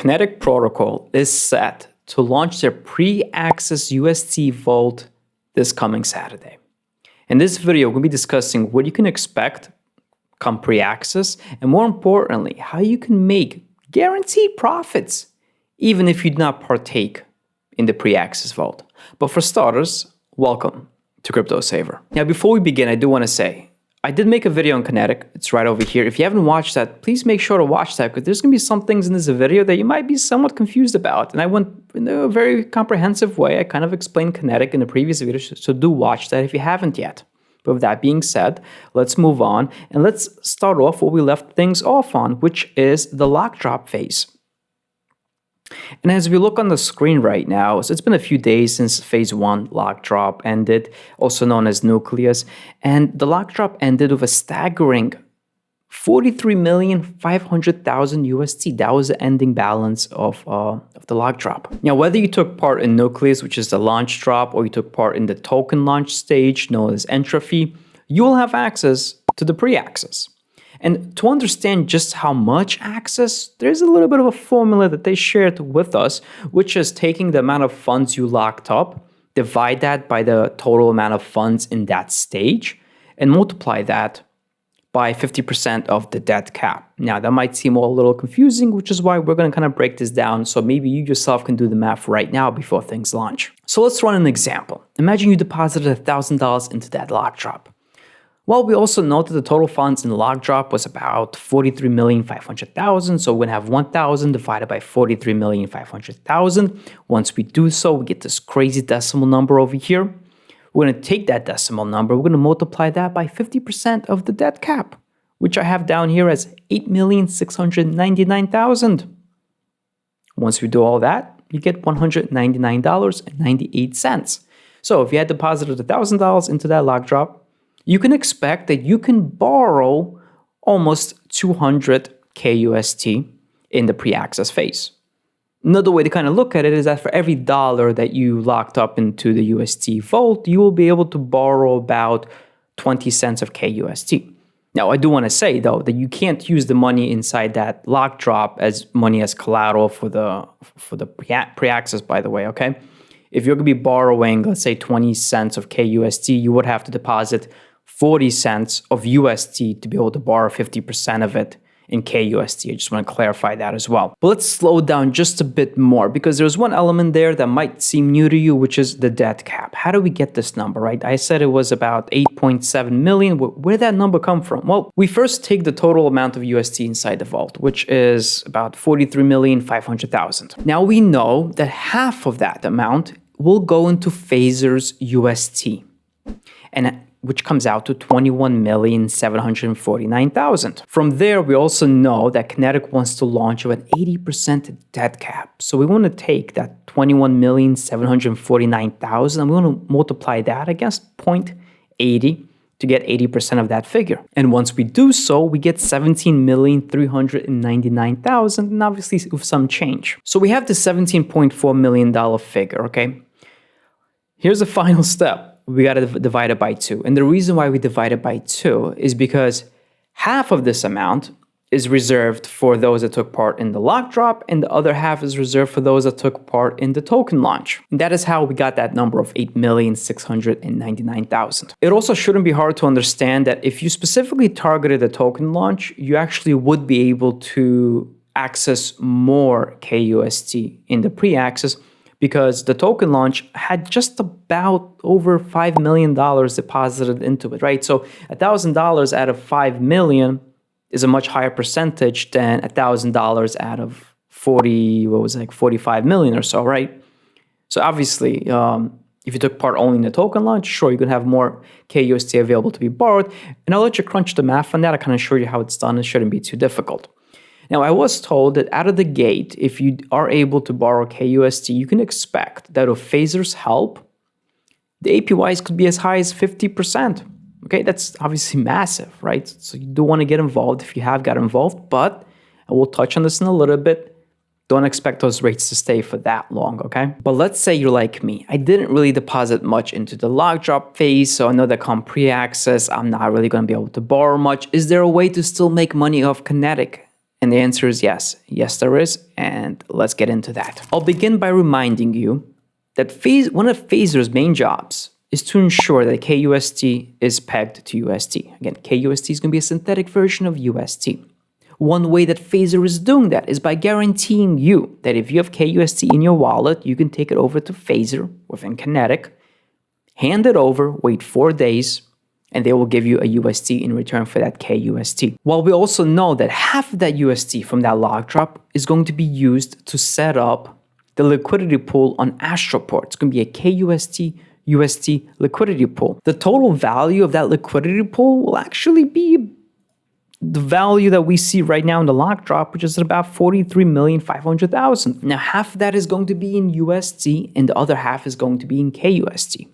Kinetic Protocol is set to launch their pre-access UST vault this coming Saturday. In this video, we're going to be discussing what you can expect come pre-access, and more importantly, how you can make guaranteed profits even if you do not partake in the pre-access vault. But for starters, welcome to Crypto Saver. Now, before we begin, I do want to say, I did make a video on Kinetic. It's right over here. If you haven't watched that, please make sure to watch that because there's going to be some things in this video that you might be somewhat confused about. And I went in a very comprehensive way. I kind of explained Kinetic in the previous video, so do watch that if you haven't yet. But with that being said, let's move on and let's start off where we left things off on, which is the Lockdrop phase. And as we look on the screen right now, so it's been a few days since phase 1 Lockdrop ended, also known as Nucleus, and the Lockdrop ended with a staggering 43,500,000 UST. That was the ending balance of the Lockdrop. Now, whether you took part in Nucleus, which is the launch drop, or you took part in the token launch stage known as entropy, you will have access to the pre-access. And to understand just how much access, there's a little bit of a formula that they shared with us, which is taking the amount of funds you locked up, divide that by the total amount of funds in that stage, and multiply that by 50% of the debt cap. Now, that might seem a little confusing, which is why we're going to kind of break this down so maybe you yourself can do the math right now before things launch. So let's run an example. Imagine you deposited $1,000 into that Lockdrop. Well, we also know that the total funds in the Lockdrop was about 43,500,000. So we're going to have 1,000 divided by 43,500,000. Once we do so, we get this crazy decimal number over here. We're going to take that decimal number. We're going to multiply that by 50% of the debt cap, which I have down here as 8,699,000. Once we do all that, you get $199.98. So if you had deposited $1,000 into that Lockdrop, you can expect that you can borrow almost 200 kUST in the pre-access phase. Another way to kind of look at it is that for every dollar that you locked up into the UST vault, you will be able to borrow about 20 cents of kUST. Now, I do want to say, though, that you can't use the money inside that Lockdrop as money as collateral for the pre-access, by the way, okay? If you're going to be borrowing, let's say 20 cents of kUST, you would have to deposit 40 cents of UST to be able to borrow 50% of it in kUST. I just want to clarify that as well. But let's slow down just a bit more because there's one element there that might seem new to you, which is the debt cap. How do we get this number, right? I said it was about 8.7 million. Where did that number come from? Well, we first take the total amount of UST inside the vault, which is about 43,500,000. Now we know that half of that amount will go into Phasers UST, and which comes out to 21,749,000. From there, we also know that Kinetic wants to launch with an 80% debt cap. So we want to take that 21,749,000 and we want to multiply that against 0.80 to get 80% of that figure. And once we do so, we get 17,399,000 and obviously with some change. So we have the $17.4 million figure, okay? Here's the final step. We got to divide it by 2. And the reason why we divide it by 2 is because half of this amount is reserved for those that took part in the Lockdrop, and the other half is reserved for those that took part in the token launch. And that is how we got that number of 8,699,000. It also shouldn't be hard to understand that if you specifically targeted the token launch, you actually would be able to access more kUST in the pre-access because the token launch had just about over $5 million deposited into it, right? So $1,000 out of $5 million is a much higher percentage than $1,000 out of 45 million or so, right? So obviously, if you took part only in the token launch, sure, you could have more kUST available to be borrowed. And I'll let you crunch the math on that. I kind of show you how it's done. It shouldn't be too difficult. Now, I was told that out of the gate, if you are able to borrow kUST, you can expect that with Phasers' help, the APYs could be as high as 50%. Okay, that's obviously massive, right? So you do want to get involved if you have got involved, but I will touch on this in a little bit. Don't expect those rates to stay for that long, okay? But let's say you're like me. I didn't really deposit much into the Lockdrop phase, so I know that come pre-access, I'm not really going to be able to borrow much. Is there a way to still make money off Kinetic? And the answer is yes. Yes, there is. And let's get into that. I'll begin by reminding you that one of Phaser's main jobs is to ensure that kUST is pegged to UST. Again, kUST is going to be a synthetic version of UST. One way that Phaser is doing that is by guaranteeing you that if you have kUST in your wallet, you can take it over to Phaser within Kinetic, hand it over, wait 4 days, and they will give you a UST in return for that kUST. While we also know that half of that UST from that Lockdrop is going to be used to set up the liquidity pool on Astroport. It's going to be a kUST-UST liquidity pool. The total value of that liquidity pool will actually be the value that we see right now in the Lockdrop, which is at about 43,500,000. Now, half of that is going to be in UST, and the other half is going to be in kUST.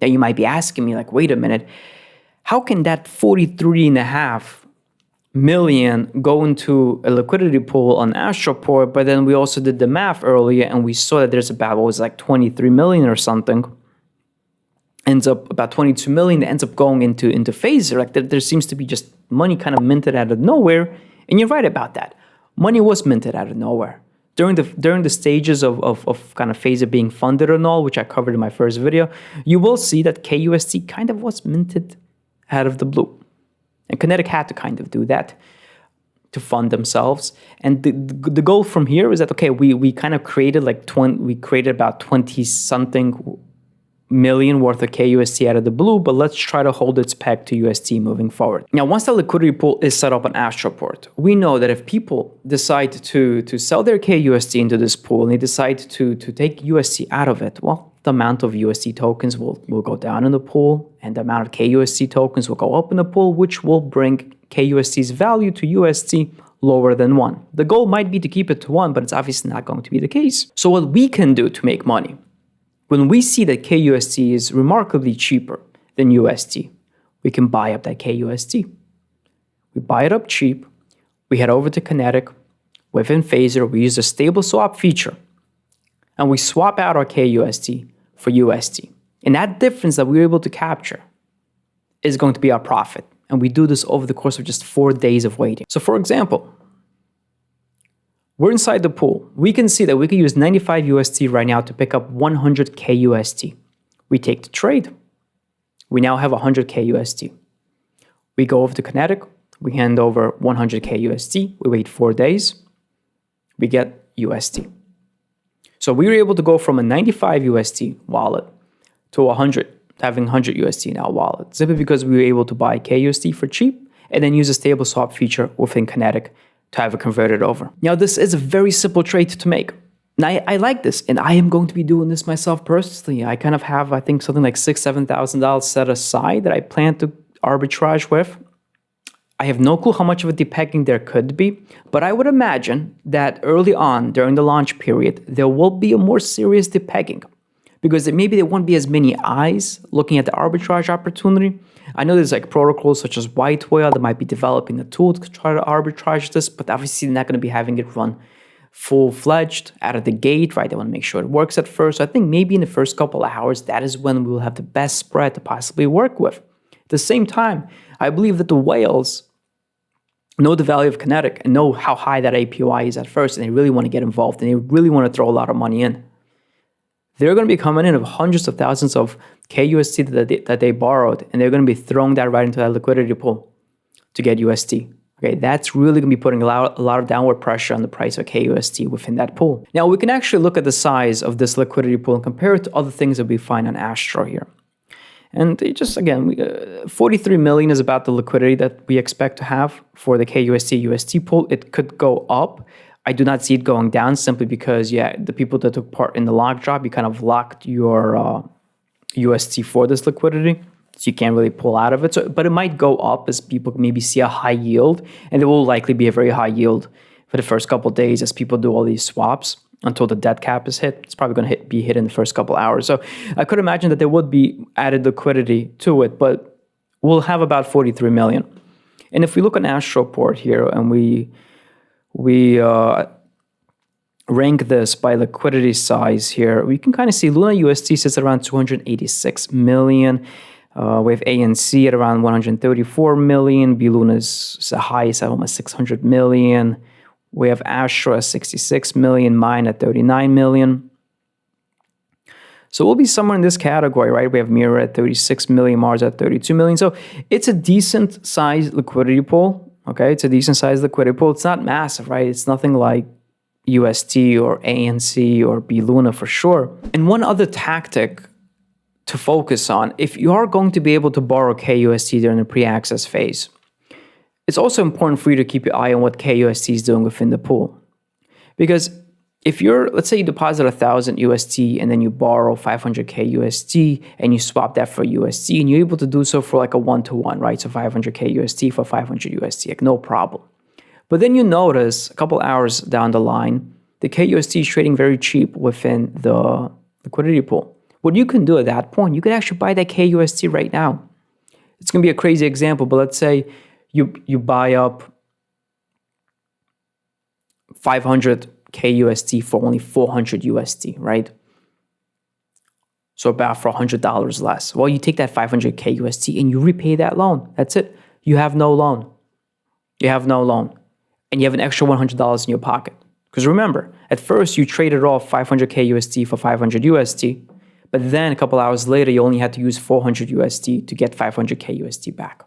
Now, you might be asking me, like, wait a minute, how can that 43.5 million go into a liquidity pool on Astroport? But then we also did the math earlier, and we saw that there's about, what was it, like 23 million or something. Ends up about 22 million that ends up going into Phaser. Like there seems to be just money kind of minted out of nowhere. And you're right about that. Money was minted out of nowhere. During the stages of kind of Phaser being funded and all, which I covered in my first video, you will see that kUST kind of was minted out of the blue. And Kinetic had to kind of do that to fund themselves. And the goal from here is that, okay, we kind of created about 20-something million worth of kUST out of the blue, but let's try to hold its peg to UST moving forward. Now, once the liquidity pool is set up on Astroport, we know that if people decide to sell their kUST into this pool and they decide to take UST out of it, well, the amount of UST tokens will go down in the pool, and the amount of kUST tokens will go up in the pool, which will bring kUST's value to UST lower than 1. The goal might be to keep it to 1, but it's obviously not going to be the case. So what we can do to make money, when we see that kUST is remarkably cheaper than UST, we can buy up that kUST. We buy it up cheap, we head over to Kinetic, within Phaser, we use the stable swap feature, and we swap out our kUST for UST. And that difference that we're able to capture is going to be our profit. And we do this over the course of just 4 days of waiting. So for example, we're inside the pool. We can see that we can use 95 UST right now to pick up 100 kUST. We take the trade. We now have 100 kUST. We go over to Kinetic. We hand over 100 kUST. We wait 4 days. We get UST. So we were able to go from a 95 UST wallet to having 100 UST in our wallet, simply because we were able to buy kUST for cheap and then use a stable swap feature within Kinetic to have it converted over. Now, this is a very simple trade to make. Now, I like this, and I am going to be doing this myself personally. I kind of have, I think, something like $6,000, $7,000 set aside that I plan to arbitrage with. I have no clue how much of a depegging there could be, but I would imagine that early on, during the launch period, there will be a more serious depegging, because maybe there won't be as many eyes looking at the arbitrage opportunity. I know there's like protocols such as White Whale that might be developing a tool to try to arbitrage this, but obviously they're not going to be having it run full-fledged out of the gate, right? They want to make sure it works at first. So I think maybe in the first couple of hours, that is when we'll have the best spread to possibly work with. At the same time, I believe that the whales know the value of Kinetic and know how high that APY is at first, and they really want to get involved, and they really want to throw a lot of money in. They're going to be coming in of hundreds of thousands of kUST that they borrowed, and they're going to be throwing that right into that liquidity pool to get UST. Okay, that's really going to be putting a lot of downward pressure on the price of kUST within that pool. Now, we can actually look at the size of this liquidity pool and compare it to other things that we find on Astro here. And it just, again, 43 million is about the liquidity that we expect to have for the kUST-UST pool. It could go up. I do not see it going down, simply because, yeah, the people that took part in the Lockdrop, you kind of locked your UST for this liquidity, so you can't really pull out of it. So, but it might go up as people maybe see a high yield, and there will likely be a very high yield for the first couple of days as people do all these swaps until the debt cap is hit. It's probably going to be hit in the first couple hours. So I could imagine that there would be added liquidity to it, but we'll have about 43 million. And if we look on Astroport here and we rank this by liquidity size here, we can kind of see Luna UST sits at around 286 million. We have ANC at around 134 million. B Luna's the highest at almost 600 million. We have Astra at 66 million, mine at 39 million. So we'll be somewhere in this category, right? We have Mirror at 36 million, Mars at 32 million. So it's a decent sized liquidity pool, okay? It's a decent sized liquidity pool. It's not massive, right? It's nothing like UST or ANC or B Luna for sure. And one other tactic to focus on, if you are going to be able to borrow kUST during the pre-access phase, it's also important for you to keep your eye on what kUST is doing within the pool. Because if you're, let's say you deposit 1,000 UST and then you borrow 500 kUST and you swap that for UST and you're able to do so for like a 1-to-1, right? So 500 kUST for 500 UST, like no problem. But then you notice a couple hours down the line, the kUST is trading very cheap within the liquidity pool. What you can do at that point, you can actually buy that kUST right now. It's going to be a crazy example, but let's say you buy up 500 kUST for only 400 USD, right? So about for $100 less. Well, you take that 500 kUST and you repay that loan. That's it. You have no loan. You have no loan. And you have an extra $100 in your pocket. Because remember, at first you traded off 500 kUST for 500 USD, but then a couple hours later you only had to use 400 USD to get 500 kUST back.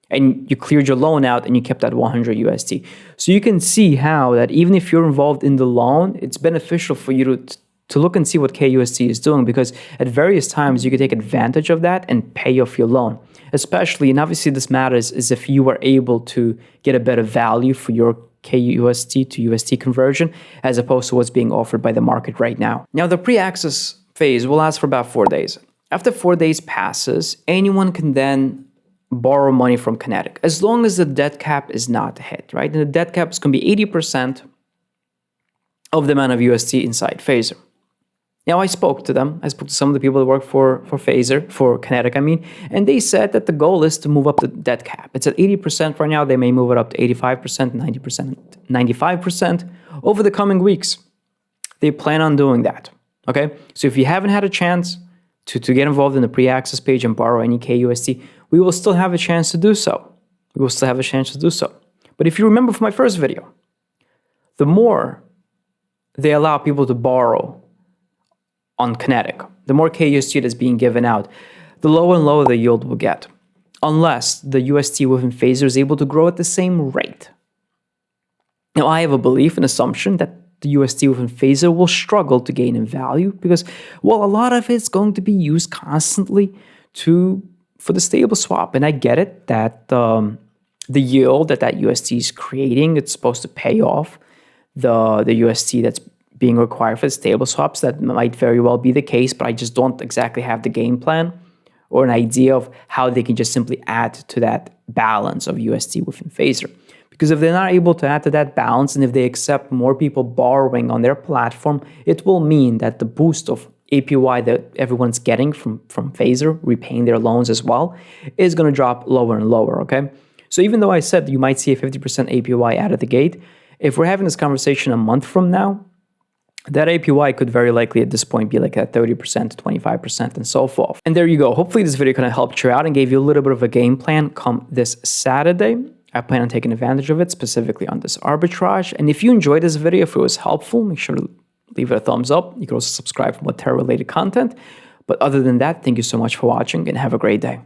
And you cleared your loan out and you kept that 100 USD. So you can see how that even if you're involved in the loan, it's beneficial for you to look and see what kUST is doing, because at various times you can take advantage of that and pay off your loan. Especially, and obviously this matters, is if you are able to get a better value for your kUST to UST conversion as opposed to what's being offered by the market right now. Now, the pre-access phase will last for about 4 days. After 4 days passes, anyone can then borrow money from Kinetic, as long as the debt cap is not hit, right? And the debt cap is going to be 80% of the amount of UST inside Phaser. Now, I spoke to them. I spoke to some of the people that work for Kinetic, and they said that the goal is to move up the debt cap. It's at 80% right now. They may move it up to 85%, 90%, 95% over the coming weeks. They plan on doing that, okay? So if you haven't had a chance to get involved in the pre-access page and borrow any kUST, we will still have a chance to do so. We will still have a chance to do so. But if you remember from my first video, the more they allow people to borrow on Kinetic, the more kUST that is being given out, the lower and lower the yield will get, unless the UST within Phaser is able to grow at the same rate. Now, I have a belief, an assumption that the UST within Phaser will struggle to gain in value because, well, a lot of it's going to be used constantly for the stable swap. And I get it that the yield that UST is creating, it's supposed to pay off the UST that's being required for the stable swaps. That might very well be the case, but I just don't exactly have the game plan or an idea of how they can just simply add to that balance of UST within Phaser. Because if they're not able to add to that balance, and if they accept more people borrowing on their platform, it will mean that the boost of APY that everyone's getting from Phaser, repaying their loans as well, is going to drop lower and lower, okay? So even though I said you might see a 50% APY out of the gate, if we're having this conversation a month from now, that APY could very likely at this point be like at 30% to 25% and so forth. And there you go. Hopefully this video kind of helped you out and gave you a little bit of a game plan come this Saturday. I plan on taking advantage of it, specifically on this arbitrage. And if you enjoyed this video, if it was helpful, make sure to leave it a thumbs up. You can also subscribe for more Terra-related content. But other than that, thank you so much for watching and have a great day.